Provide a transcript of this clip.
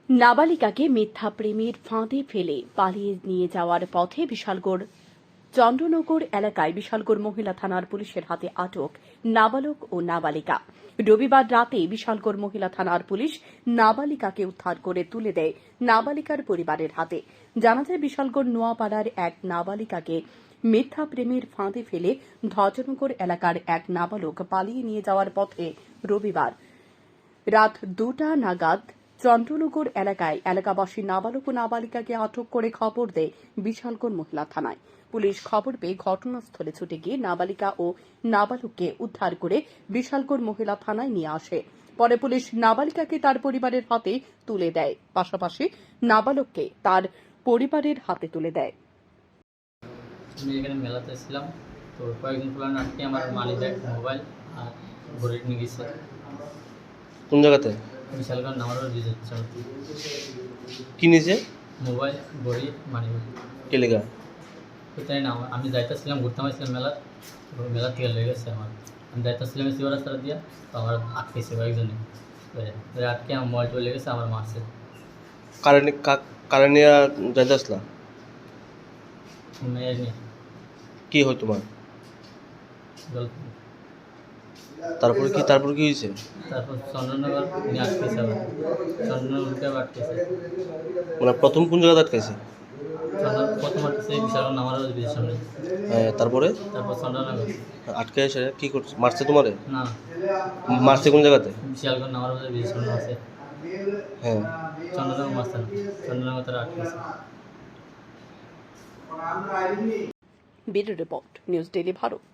নাবালিকাকে মিথ্যা প্রেমের ফাঁদে ফেলে পালিয়ে নিয়ে যাওয়ার পথে বিশালগড় চন্দ্রনগর এলাকায় বিশালগড় মহিলা থানার পুলিশের হাতে আটক নাবালক ও নাবালিকা। রবিবার রাতে বিশালগড় মহিলা থানার পুলিশ নাবালিকাকে উদ্ধার করে তুলে দেয় নাবালিকার পরিবারের হাতে। জানা যায়, বিশালগড় নোয়াপাড়ার এক নাবালিকাকে মিথ্যা প্রেমের ফাঁদে ফেলে ধ্বজনগর এলাকার এক নাবালক পালিয়ে নিয়ে যাওয়ার পথে রবিবার রাত 2টা নাগাদ চন্দ্রনগর এলাকায় এলাকাবাসী নাবালক ও নাবালিকাকে আটক করে খবর দেয় বিশালগড় মহিলা থানায়। পুলিশ খবর পেয়ে ঘটনাস্থলে ছুটে গিয়ে নাবালিকা ও নাবালককে উদ্ধার করে বিশালগড় মহিলা থানায় নিয়ে আসে। পরে পুলিশ নাবালিকাকে তার পরিবারের হাতে তুলে দেয়, পাশাপাশি নাবালককে তার পরিবারের হাতে তুলে দেয়। আমি এখানে মেলাতে ছিলাম, তো কয়েকজন পুরান আটকে আমার মানি ব্যাগ, মোবাইল আর ঘড়ি নিয়ে গেছে। কোন জায়গাতে? বিশালগড় নামার রিজেক্ট কি নিয়েছে? মোবাইল, ঘড়ি, মানি ব্যাগ। কে লেগা? কোথায় না, আমি যাইতেছিলাম, ঘুরতে আসছিলাম মেলা থেকে লেগে গেছে আমার। আমি যাইতেছিলাম শিব রাস্তা দিয়া, তো আমার আটকেছে কয়েকজনে। আটকে আমার মোবাইল চলে গেছে, আমার মারছে। কারণে যাইতে আসলা? মেয়ের নিয়ে। কি হয় তোমার? তারপর কি হয়েছে? তারপর চন্দ্রনগর নিয়ে আটকেছে, আবার চন্দ্রনগরকে আটকেছে। মানে প্রথম কোন জায়গাতে আটকাইছে? প্রথম আটকেছে বিশালগড় নামার ব্রিজের সামনে। তারপর চন্দ্রনগর আটকে এসে কি করছে? মারছে তোমারে? না, মারছে কোন জায়গাতে? বিশালগড় নামার ব্রিজের সামনে আছে। হ্যাঁ, চন্দ্রনগর মারছে না, চন্দ্রনগর তারা আটকেছে। Bureau report, news daily Bharat.